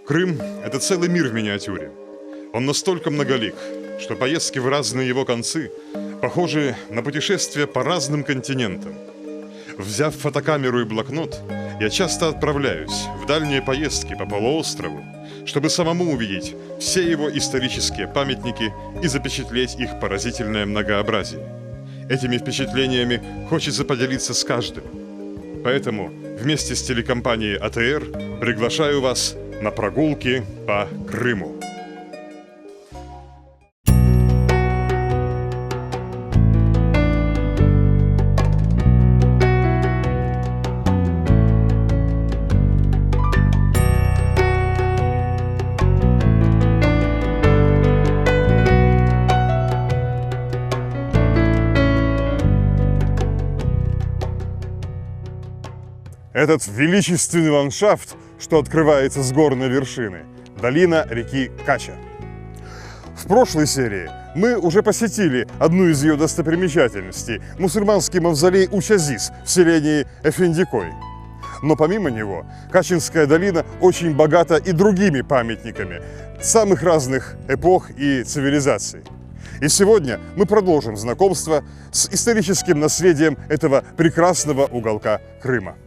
Крым – это целый мир в миниатюре. Он настолько многолик, что поездки в разные его концы похожи на путешествия по разным континентам. Взяв фотокамеру и блокнот, я часто отправляюсь в дальние поездки по полуострову, чтобы самому увидеть все его исторические памятники и запечатлеть их поразительное многообразие. Этими впечатлениями хочется поделиться с каждым. Поэтому вместе с телекомпанией АТР приглашаю вас на прогулки по Крыму. Этот величественный ландшафт, что открывается с горной вершины, долина реки Кача. В прошлой серии мы уже посетили одну из ее достопримечательностей – мусульманский мавзолей Уч-Азиз в селении Эфендикой. Но помимо него, Качинская долина очень богата и другими памятниками самых разных эпох и цивилизаций. И сегодня мы продолжим знакомство с историческим наследием этого прекрасного уголка Крыма.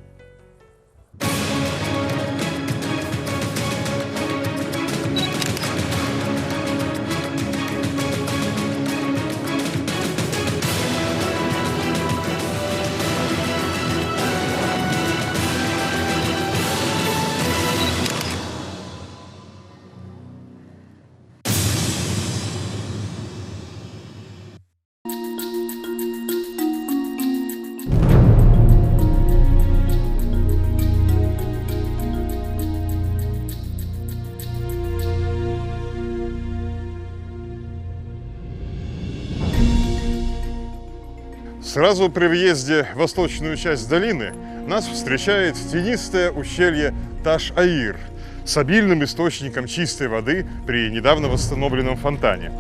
Сразу при въезде в восточную часть долины нас встречает тенистое ущелье Таш-Аир с обильным источником чистой воды при недавно восстановленном фонтане.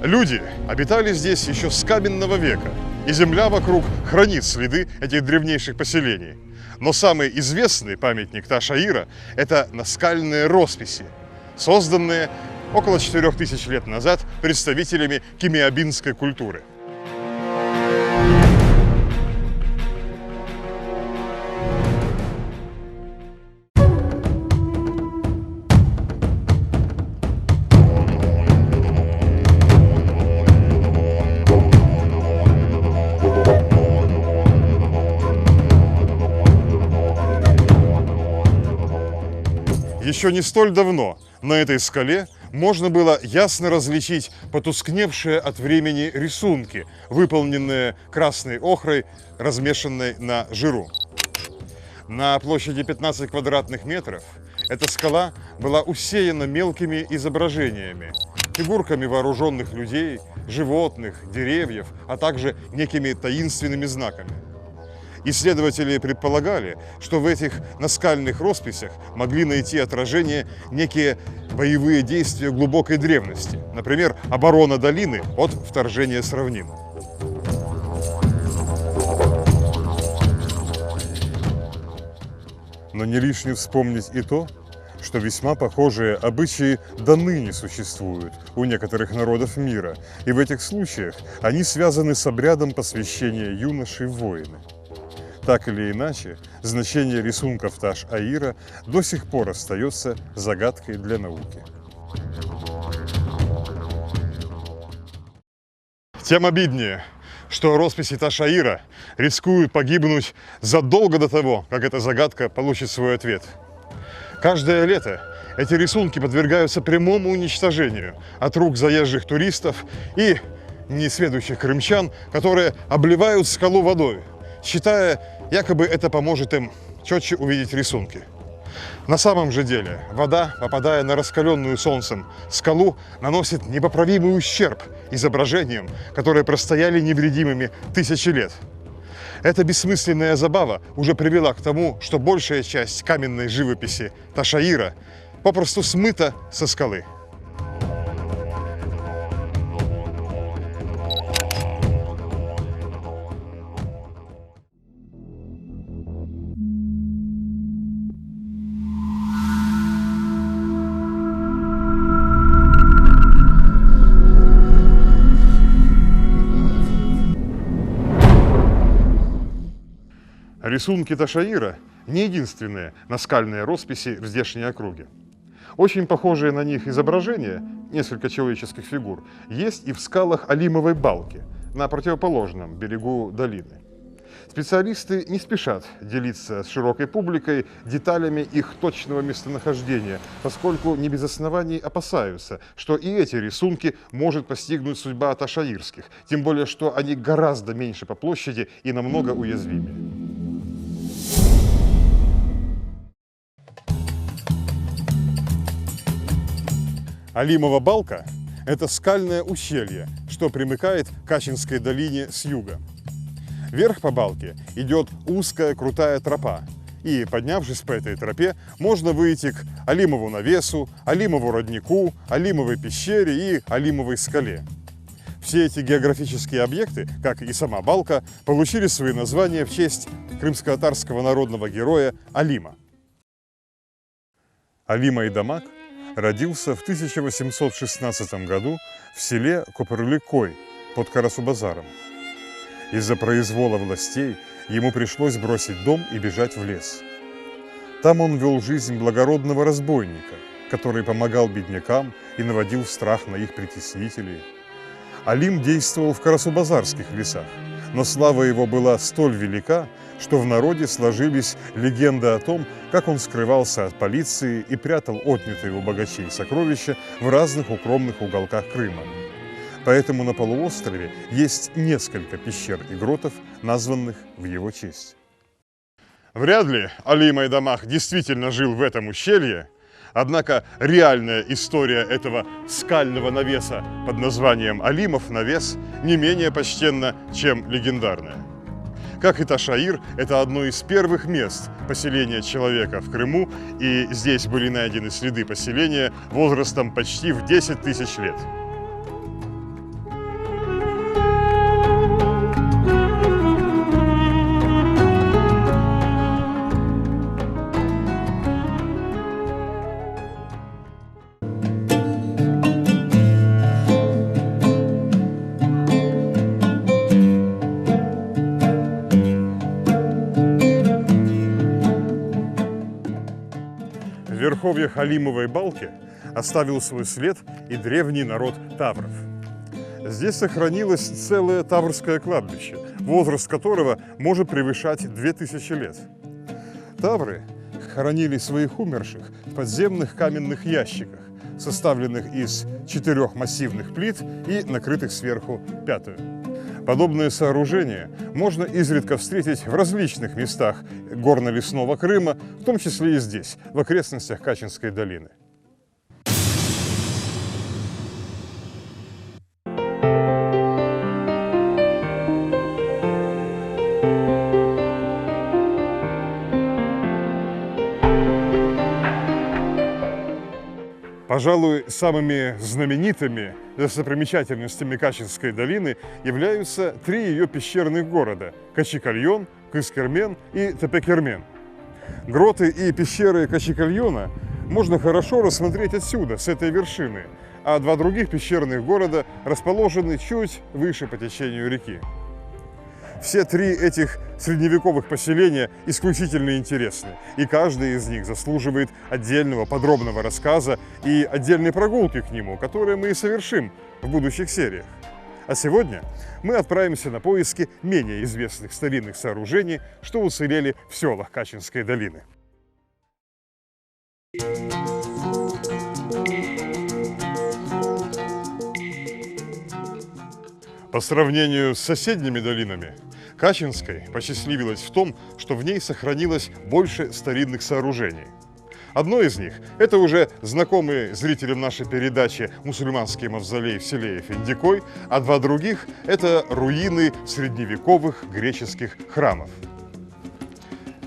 Люди обитали здесь еще с каменного века, и земля вокруг хранит следы этих древнейших поселений. Но самый известный памятник Таш-Аира – это наскальные росписи, созданные около 4000 лет назад представителями кемиабинской культуры. Еще не столь давно на этой скале можно было ясно различить потускневшие от времени рисунки, выполненные красной охрой, размешанной на жиру. На площади 15 квадратных метров эта скала была усеяна мелкими изображениями, фигурками вооруженных людей, животных, деревьев, а также некими таинственными знаками. Исследователи предполагали, что в этих наскальных росписях могли найти отражение некие боевые действия глубокой древности, например, оборона долины от вторжения с равнин. Но не лишне вспомнить и то, что весьма похожие обычаи до ныне существуют у некоторых народов мира, и в этих случаях они связаны с обрядом посвящения юношей в воины. Так или иначе, значение рисунков Таш-Аира до сих пор остается загадкой для науки. Тем обиднее, что росписи Таш-Аира рискуют погибнуть задолго до того, как эта загадка получит свой ответ. Каждое лето эти рисунки подвергаются прямому уничтожению от рук заезжих туристов и несведущих крымчан, которые обливают скалу водой, считая, якобы это поможет им четче увидеть рисунки. На самом же деле вода, попадая на раскаленную солнцем скалу, наносит непоправимый ущерб изображениям, которые простояли невредимыми тысячи лет. Эта бессмысленная забава уже привела к тому, что большая часть каменной живописи Таш-Аира попросту смыта со скалы. Рисунки Ташаира не единственные наскальные росписи в здешней округе. Очень похожие на них изображения, несколько человеческих фигур, есть и в скалах Алимовой балки на противоположном берегу долины. Специалисты не спешат делиться с широкой публикой деталями их точного местонахождения, поскольку не без оснований опасаются, что и эти рисунки может постигнуть судьба ташаирских, тем более, что они гораздо меньше по площади и намного уязвимее. Алимова балка – это скальное ущелье, что примыкает к Качинской долине с юга. Вверх по балке идет узкая крутая тропа, и, поднявшись по этой тропе, можно выйти к Алимову навесу, Алимову роднику, Алимовой пещере и Алимовой скале. Все эти географические объекты, как и сама балка, получили свои названия в честь крымско-татарского народного героя Алима. Алим Айдамак родился в 1816 году в селе Копырлы-Кой под Карасу-Базаром. Из-за произвола властей ему пришлось бросить дом и бежать в лес. Там он вел жизнь благородного разбойника, который помогал беднякам и наводил страх на их притеснителей. Алим действовал в карасу-базарских лесах, но слава его была столь велика, что в народе сложились легенды о том, как он скрывался от полиции и прятал отнятые у богачей сокровища в разных укромных уголках Крыма. Поэтому на полуострове есть несколько пещер и гротов, названных в его честь. Вряд ли Алим Айдамак действительно жил в этом ущелье, однако реальная история этого скального навеса под названием Алимов навес не менее почтенна, чем легендарная. Как и Ташаир, это одно из первых мест поселения человека в Крыму, и здесь были найдены следы поселения возрастом почти в 10 тысяч лет. В верховьях Алимовой балки оставил свой след и древний народ тавров. Здесь сохранилось целое таврское кладбище, возраст которого может превышать 2000 лет. Тавры хоронили своих умерших в подземных каменных ящиках, составленных из 4 массивных плит и накрытых сверху пятую. Подобные сооружения можно изредка встретить в различных местах горно-лесного Крыма, в том числе и здесь, в окрестностях Качинской долины. Пожалуй, самыми знаменитыми достопримечательностями Качинской долины являются 3 ее пещерных города – Качикальон, Кыскермен и Тепекермен. Гроты и пещеры Качикальона можно хорошо рассмотреть отсюда, с этой вершины, а 2 других пещерных города расположены чуть выше по течению реки. Все 3 этих средневековых поселения исключительно интересны, и каждый из них заслуживает отдельного подробного рассказа и отдельной прогулки к нему, которые мы и совершим в будущих сериях. А сегодня мы отправимся на поиски менее известных старинных сооружений, что уцелели в селах Качинской долины. По сравнению с соседними долинами, Качинской посчастливилось в том, что в ней сохранилось больше старинных сооружений. Одно из них – это уже знакомый зрителям нашей передачи мусульманский мавзолей в селе Эфендикой, а 2 других – это руины средневековых греческих храмов.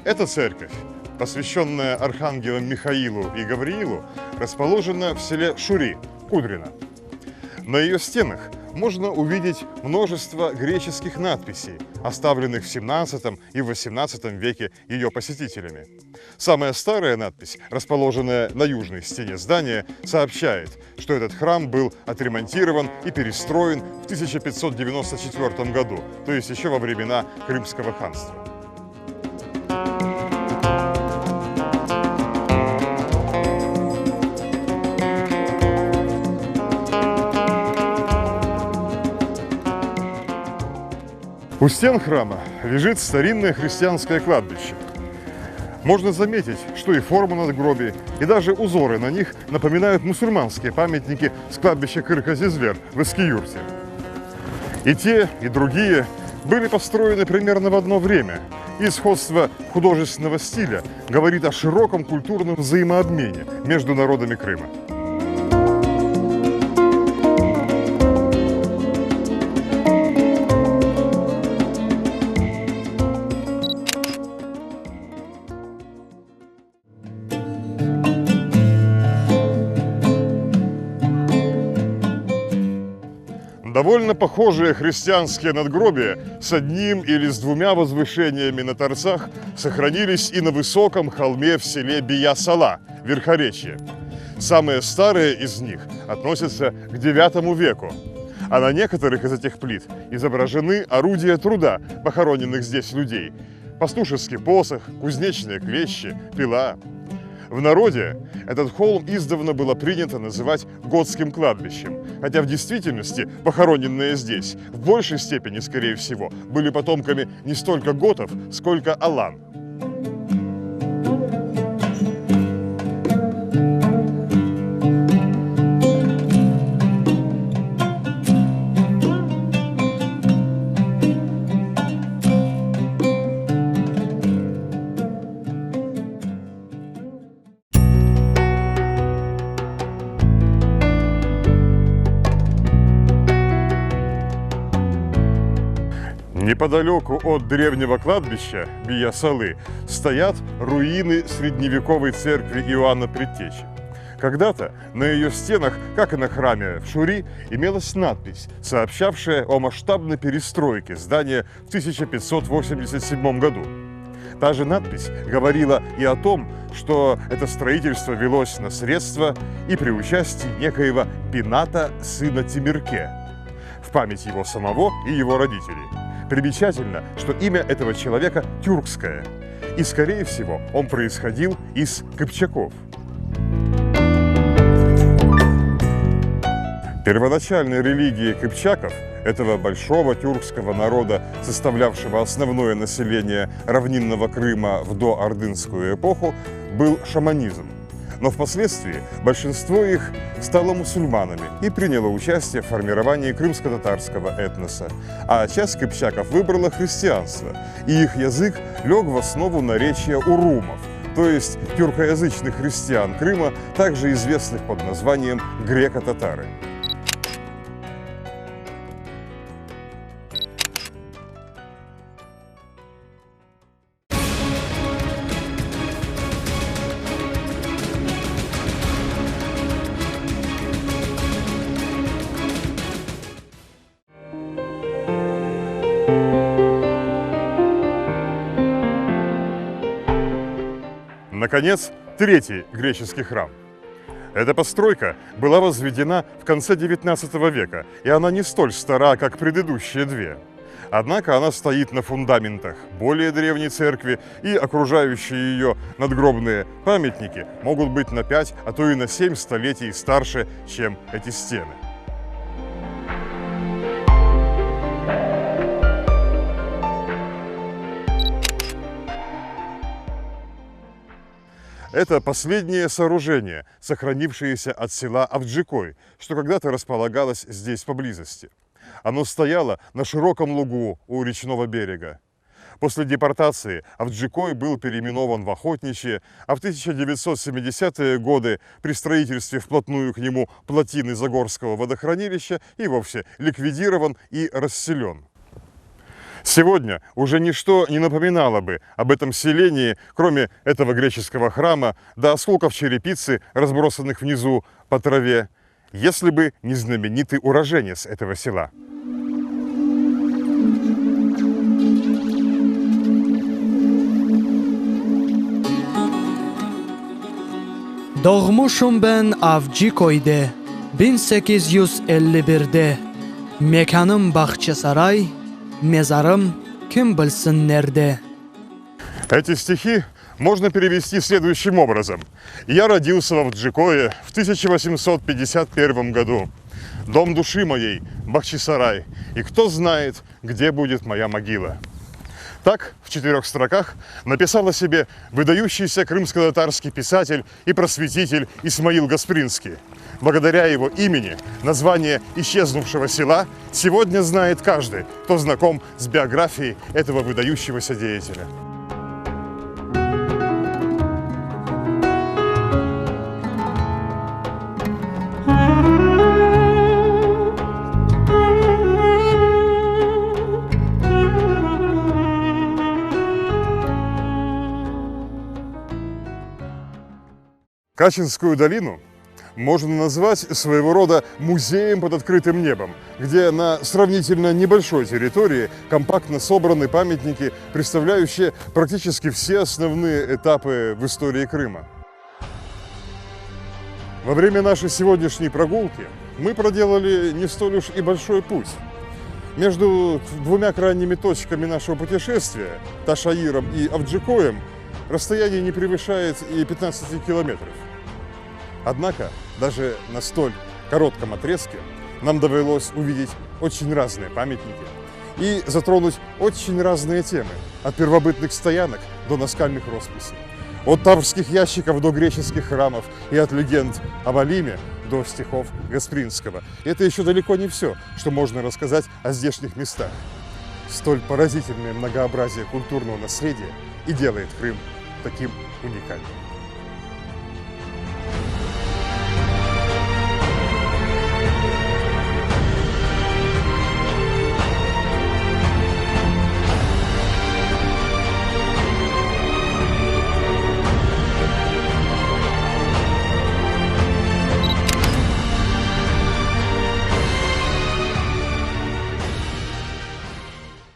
Эта церковь, посвященная архангелам Михаилу и Гавриилу, расположена в селе Шури, Кудрино. На ее стенах можно увидеть множество греческих надписей, оставленных в 17 и 18 веке ее посетителями. Самая старая надпись, расположенная на южной стене здания, сообщает, что этот храм был отремонтирован и перестроен в 1594 году, то есть еще во времена Крымского ханства. У стен храма лежит старинное христианское кладбище. Можно заметить, что и форма надгробий, и даже узоры на них напоминают мусульманские памятники с кладбища Кырка-Зизвер в Эскиюрте. И те, и другие были построены примерно в одно время, и сходство художественного стиля говорит о широком культурном взаимообмене между народами Крыма. Довольно похожие христианские надгробия с одним или с двумя возвышениями на торцах сохранились и на высоком холме в селе Бия-Сала, Верхоречье. Самые старые из них относятся к IX веку, а на некоторых из этих плит изображены орудия труда похороненных здесь людей: пастушеский посох, кузнечные клещи, пила. В народе этот холм издавна было принято называть готским кладбищем, хотя в действительности похороненные здесь в большей степени, скорее всего, были потомками не столько готов, сколько алан. Неподалеку от древнего кладбища Бия-Салы стоят руины средневековой церкви Иоанна Предтечи. Когда-то на ее стенах, как и на храме в Шури, имелась надпись, сообщавшая о масштабной перестройке здания в 1587 году. Та же надпись говорила и о том, что это строительство велось на средства и при участии некоего Пината, сына Тимирке, в память его самого и его родителей. Примечательно, что имя этого человека тюркское, и, скорее всего, он происходил из кыпчаков. Первоначальной религией кыпчаков, этого большого тюркского народа, составлявшего основное население равнинного Крыма в доордынскую эпоху, был шаманизм. Но впоследствии большинство их стало мусульманами и приняло участие в формировании крымско-татарского этноса, а часть кыпчаков выбрала христианство, и их язык лег в основу наречия урумов, то есть тюркоязычных христиан Крыма, также известных под названием греко-татары. Наконец, третий греческий храм. Эта постройка была возведена в конце XIX века, и она не столь стара, как предыдущие две. Однако она стоит на фундаментах более древней церкви, и окружающие ее надгробные памятники могут быть на 5, а то и на 7 столетий старше, чем эти стены. Это последнее сооружение, сохранившееся от села Авджикой, что когда-то располагалось здесь поблизости. Оно стояло на широком лугу у речного берега. После депортации Авджикой был переименован в Охотничье, а в 1970-е годы при строительстве вплотную к нему плотины Загорского водохранилища и вовсе ликвидирован и расселен. Сегодня уже ничто не напоминало бы об этом селении, кроме этого греческого храма, до осколков черепицы, разбросанных внизу по траве, если бы не знаменитый уроженец этого села. Doğmuşum ben Avcıkoy'da 1851'de. Mekanım Bahçesaray, mezarım kim bilsin nerede. Эти стихи можно перевести следующим образом. Я родился в Авджикое в 1851 году. дом души моей, Бахчисарай, и кто знает, где будет моя могила. Так, в 4 строках написал о себе выдающийся крымско-татарский писатель и просветитель Исмаил Гаспринский. Благодаря его имени название исчезнувшего села сегодня знает каждый, кто знаком с биографией этого выдающегося деятеля. Качинскую долину можно назвать своего рода музеем под открытым небом, где на сравнительно небольшой территории компактно собраны памятники, представляющие практически все основные этапы в истории Крыма. Во время нашей сегодняшней прогулки мы проделали не столь уж и большой путь. Между 2 крайними точками нашего путешествия, Ташаиром и Авджикоем, расстояние не превышает и 15 километров. Однако, даже на столь коротком отрезке нам довелось увидеть очень разные памятники и затронуть очень разные темы, от первобытных стоянок до наскальных росписей, от таврских ящиков до греческих храмов и от легенд об Алиме до стихов Гаспринского. И это еще далеко не все, что можно рассказать о здешних местах. Столь поразительное многообразие культурного наследия и делает Крым таким уникальным.